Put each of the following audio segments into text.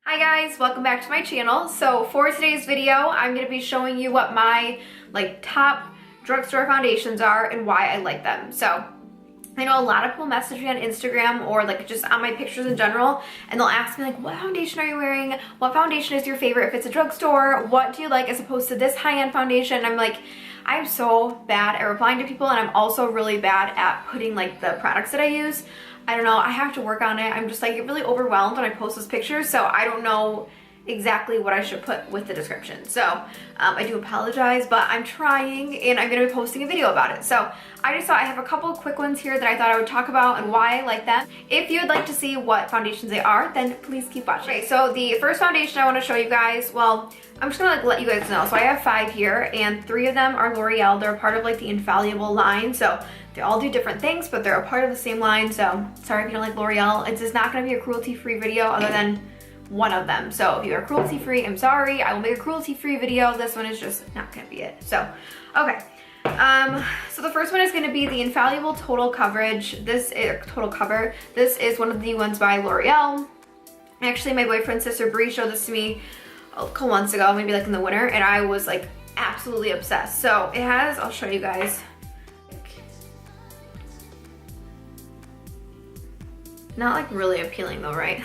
Hi guys, welcome back to my channel. So for today's video, I'm going to be showing you what my top drugstore foundations are and why I like them. So I know a lot of people message me on Instagram or just on my pictures in general, and they'll ask me what foundation are you wearing? What foundation is your favorite if it's a drugstore? What do you like as opposed to this high-end foundation? I'm so bad at replying to people, and I'm also really bad at putting the products that I use. I don't know, I have to work on it. I'm just really overwhelmed when I post those pictures, so I don't know exactly what I should put with the description. So I do apologize, but I'm trying, and I'm gonna be posting a video about it. So I just thought I have a couple of quick ones here that I thought I would talk about and why I like them. If you would like to see what foundations they are, then please keep watching. Okay, so the first foundation I want to show you guys, well, I'm just gonna let you guys know. So I have 5 here, and 3 of them are L'Oreal. They're part of the Infallible line, so they all do different things, but they're a part of the same line. So sorry if you don't like L'Oreal. It's just not gonna be a cruelty-free video other than one of them. So if you are cruelty-free, I'm sorry. I will make a cruelty-free video. This one is just not gonna be it. So, okay. So the first one is gonna be the Infallible Total Coverage. This is Total Cover. This is one of the ones by L'Oreal. Actually, my boyfriend's sister Bree showed this to me a couple months ago, maybe in the winter, and I was absolutely obsessed. So it has, I'll show you guys. Not really appealing though, right?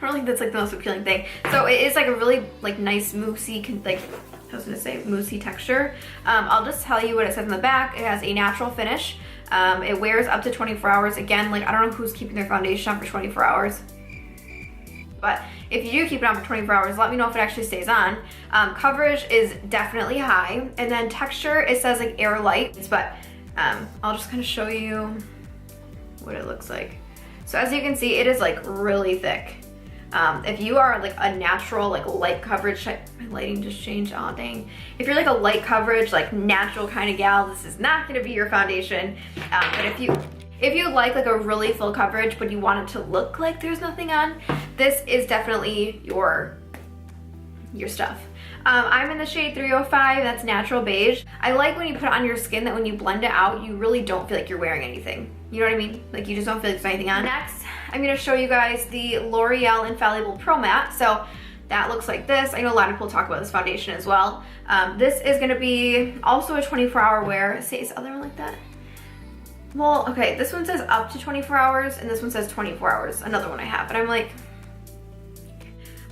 I don't think that's the most appealing thing. So it is a really nice moussey, I was gonna say moussey texture. I'll just tell you what it says in the back. It has a natural finish. It wears up to 24 hours. Again, I don't know who's keeping their foundation on for 24 hours. But if you do keep it on for 24 hours, let me know if it actually stays on. Coverage is definitely high. And then texture, it says air light. But I'll just kind of show you what it looks like. So as you can see, it is really thick. If you are a natural light coverage type, my lighting just changed, aw dang. If you're a light coverage natural kind of gal, this is not gonna be your foundation. But if you like a really full coverage but you want it to look like there's nothing on, this is definitely your stuff. I'm in the shade 305, that's natural beige. I like when you put it on your skin that when you blend it out, you really don't feel like you're wearing anything. You know what I mean? You just don't feel like there's anything on. Next, I'm gonna show you guys the L'Oreal Infallible Pro Matte. So that looks like this. I know a lot of people talk about this foundation as well. This is gonna be also a 24-hour wear. Is the other one like that? Well, okay, this one says up to 24 hours and this one says 24 hours, another one I have. And I'm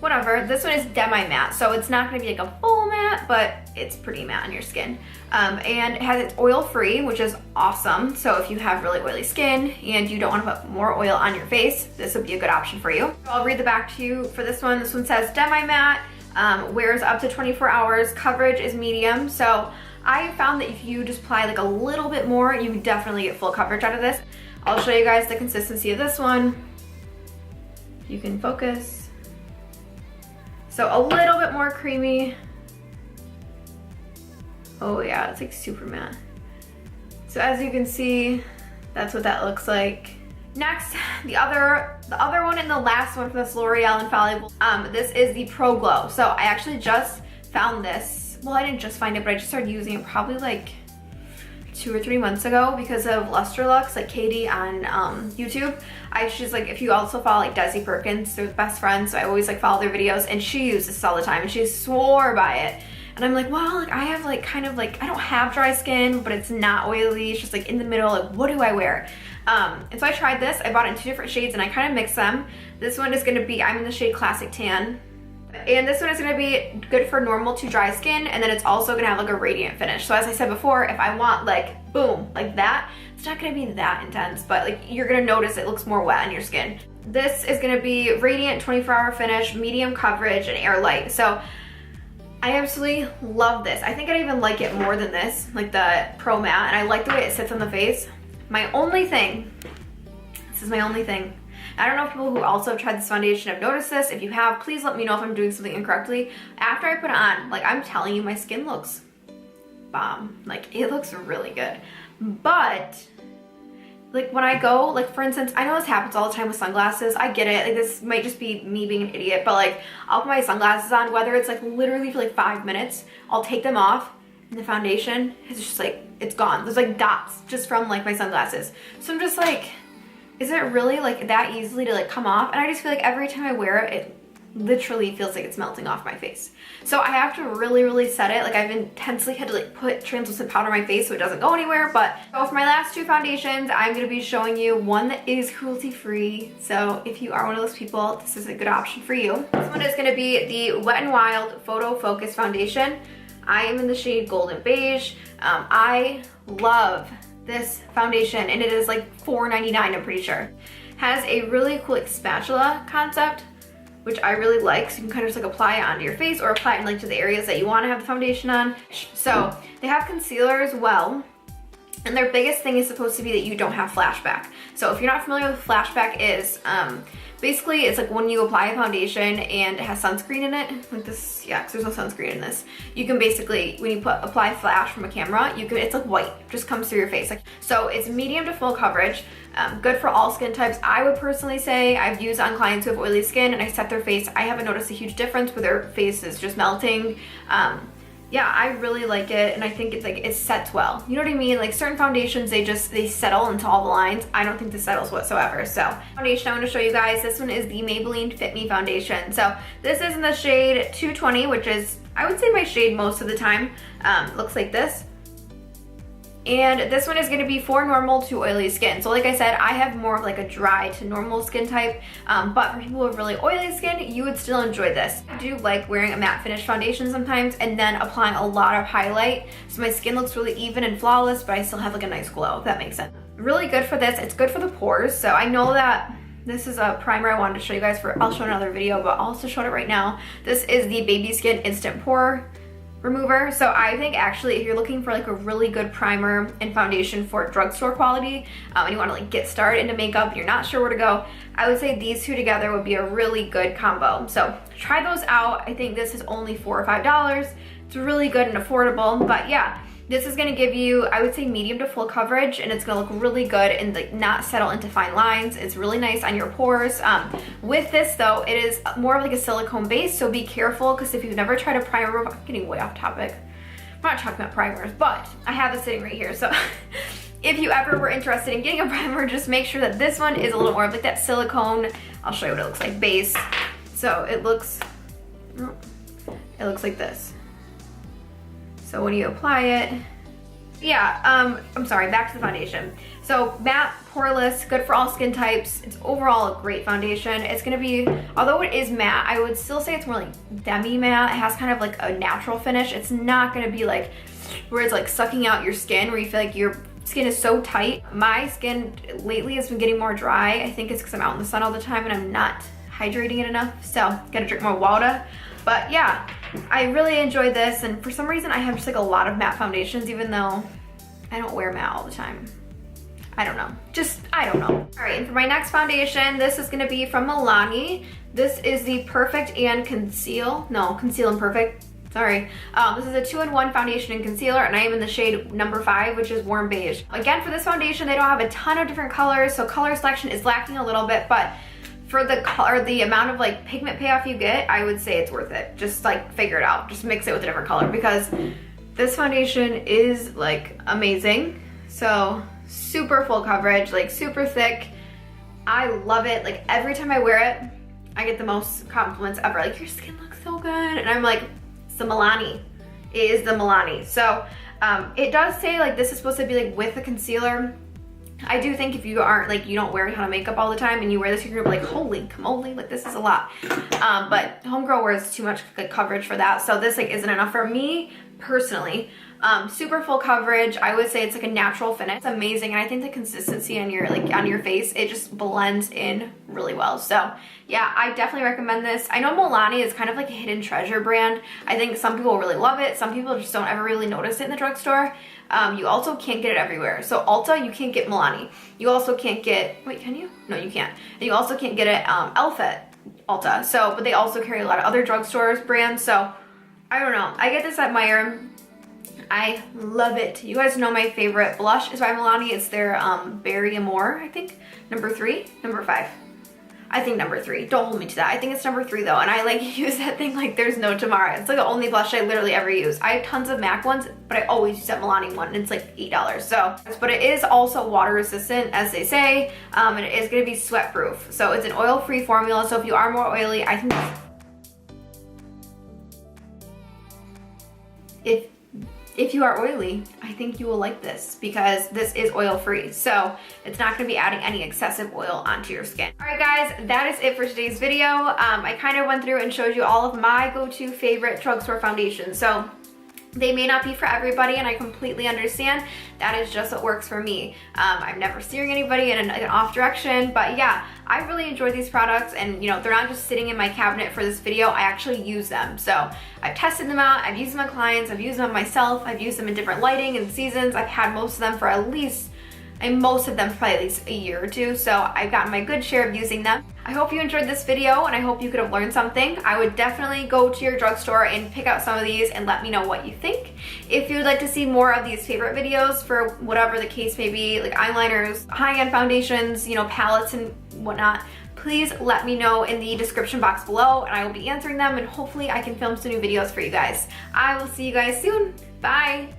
whatever. This one is demi-matte, so it's not gonna be a full matte, but it's pretty matte on your skin. And it has, it's oil-free, which is awesome. So if you have really oily skin and you don't wanna put more oil on your face, this would be a good option for you. So I'll read the back to you for this one. This one says demi-matte, wears up to 24 hours, coverage is medium. So I found that if you just apply a little bit more, you definitely get full coverage out of this. I'll show you guys the consistency of this one. You can focus. So a little bit more creamy. Oh yeah, it's super matte. So as you can see, that's what that looks like. Next, the other one and the last one from this L'Oreal Infallible. This is the Pro Glow. So I actually just found this. Well, I didn't just find it, but I just started using it probably 2 or 3 months ago because of Lustrelux, Katie on YouTube. She's if you also follow Desi Perkins, they're best friends, so I always follow their videos, and she uses this all the time, and she swore by it. And I'm well, I have kind of I don't have dry skin, but it's not oily, it's just in the middle, what do I wear? And so I tried this. I bought it in 2 different shades, and I kind of mixed them. This one is gonna be, I'm in the shade Classic Tan. And this one is gonna be good for normal to dry skin, and then it's also gonna have a radiant finish. So as I said before, if I want boom, that, it's not gonna be that intense, but you're gonna notice it looks more wet on your skin. This is gonna be radiant 24-hour finish, medium coverage, and air light. So I absolutely love this. I think I'd even like it more than this, the Pro Matte, and I like the way it sits on the face. My only thing, this is my only thing, I don't know if people who also have tried this foundation have noticed this. If you have, please let me know if I'm doing something incorrectly. After I put it on, I'm telling you, my skin looks bomb. It looks really good. But when I go, for instance, I know this happens all the time with sunglasses. I get it. This might just be me being an idiot, but I'll put my sunglasses on, whether it's literally for 5 minutes, I'll take them off, and the foundation is just it's gone. There's dots just from my sunglasses. So I'm just is it really that easily to come off? And I just feel every time I wear it, literally feels like it's melting off my face. So I have to really set it. Like I've intensely had to like put translucent powder on my face so it doesn't go anywhere. But so for my last two foundations, I'm gonna be showing you one that is cruelty free. So if you are one of those people, this is a good option for you. This one is gonna be the Wet n Wild Photo Focus Foundation. I am in the shade Golden Beige. I love this foundation and it is like $4.99, I'm pretty sure. Has a really cool like spatula concept, which I really like. So you can kind of just like apply it onto your face or apply it like to the areas that you want to have the foundation on. So they have concealer as well. And their biggest thing is supposed to be that you don't have flashback. So if you're not familiar with what flashback is, basically it's like when you apply a foundation and it has sunscreen in it, like this, yeah, because there's no sunscreen in this. You can basically, when you apply flash from a camera, it's like white, just comes through your face. Like, so it's medium to full coverage, good for all skin types. I would personally say I've used on clients who have oily skin and I set their face. I haven't noticed a huge difference where their face is just melting. Yeah, I really like it, and I think it's like it sets well. You know what I mean? Like certain foundations, they settle into all the lines. I don't think this settles whatsoever. So foundation I want to show you guys, this one is the Maybelline Fit Me foundation. So this is in the shade 220, which is, I would say, my shade most of the time. Looks like this. And this one is gonna be for normal to oily skin. So like I said, I have more of like a dry to normal skin type, but for people with really oily skin, you would still enjoy this. I do like wearing a matte finish foundation sometimes and then applying a lot of highlight. So my skin looks really even and flawless, but I still have like a nice glow, if that makes sense. Really good for this, it's good for the pores. So I know that this is a primer I wanted to show you guys I'll show another video, but I'll also show it right now. This is the Baby Skin Instant Pore Remover. So I think actually if you're looking for like a really good primer and foundation for drugstore quality, and you want to like get started into makeup and you're not sure where to go, I would say these two together would be a really good combo. So try those out. I think this is only $4 or $5. It's really good and affordable, but yeah, this is gonna give you, I would say, medium to full coverage, and it's gonna look really good and like not settle into fine lines. It's really nice on your pores. With this though, it is more of like a silicone base, so be careful, because if you've never tried a primer, I'm getting way off topic. I'm not talking about primers, but I have it sitting right here. So if you ever were interested in getting a primer, just make sure that this one is a little more of like that silicone, I'll show you what it looks like, base. So it looks like this. So when you apply it, yeah, I'm sorry, back to the foundation. So matte, poreless, good for all skin types. It's overall a great foundation. It's gonna be, although it is matte, I would still say it's more like demi-matte. It has kind of like a natural finish. It's not gonna be like, where it's like sucking out your skin, where you feel like your skin is so tight. My skin lately has been getting more dry. I think it's because I'm out in the sun all the time and I'm not hydrating it enough. So gotta drink more water. But yeah, I really enjoyed this, and for some reason I have just like a lot of matte foundations, even though I don't wear matte all the time. I don't know. I don't know. All right, and for my next foundation, this is gonna be from Milani. This is the Perfect and Conceal and Perfect. Sorry. This is a 2-in-1 foundation and concealer, and I am in the shade number 5, which is Warm Beige. Again, for this foundation, they don't have a ton of different colors, so color selection is lacking a little bit, but for the color, the amount of like pigment payoff you get, I would say it's worth it. Just like figure it out. Just mix it with a different color, because this foundation is like amazing. So super full coverage, like super thick. I love it. Like every time I wear it, I get the most compliments ever. Like, your skin looks so good. And I'm like, it's the Milani. It is the Milani. So it does say like this is supposed to be like with the concealer. I do think if you aren't like, you don't wear a ton of makeup all the time and you wear this, you're gonna be like, holy camole, like this is a lot. But homegirl wears too much like coverage for that. So this like isn't enough for me personally. Super full coverage. I would say it's like a natural finish. It's amazing. And I think the consistency on your face, it just blends in really well. So yeah, I definitely recommend this. I know Milani is kind of like a hidden treasure brand. I think some people really love it. Some people just don't ever really notice it in the drugstore. You also can't get it everywhere. So Ulta, you can't get Milani. You also can't get, wait, can you? No, you can't. And you also can't get it at Ulta. So, but they also carry a lot of other drugstores brands. So I don't know. I get this at Meijer. I love it. You guys know my favorite blush is by Milani. It's their Berry Amore, I think. Number 3, number 5. I think number 3. Don't hold me to that. I think it's number 3 though. And I like use that thing like there's no tomorrow. It's like the only blush I literally ever use. I have tons of MAC ones, but I always use that Milani one, and it's like $8. So, but it is also water resistant, as they say, and it is gonna be sweat proof. So it's an oil-free formula. So if you are more oily, I think if you are oily, I think you will like this because this is oil-free. So it's not gonna be adding any excessive oil onto your skin. All right guys, that is it for today's video. I kind of went through and showed you all of my go-to favorite drugstore foundations. So they may not be for everybody, and I completely understand. That is just what works for me. I'm never steering anybody in an off direction, but yeah, I really enjoy these products, and you know, they're not just sitting in my cabinet for this video. I actually use them. So I've tested them out, I've used them on clients, I've used them on myself, I've used them in different lighting and seasons. I've had most of them for at least, and most of them for probably at least a year or two, so I've gotten my good share of using them. I hope you enjoyed this video, and I hope you could have learned something. I would definitely go to your drugstore and pick out some of these and let me know what you think. If you would like to see more of these favorite videos for whatever the case may be, like eyeliners, high-end foundations, you know, palettes and whatnot, please let me know in the description box below, and I will be answering them, and hopefully I can film some new videos for you guys. I will see you guys soon. Bye!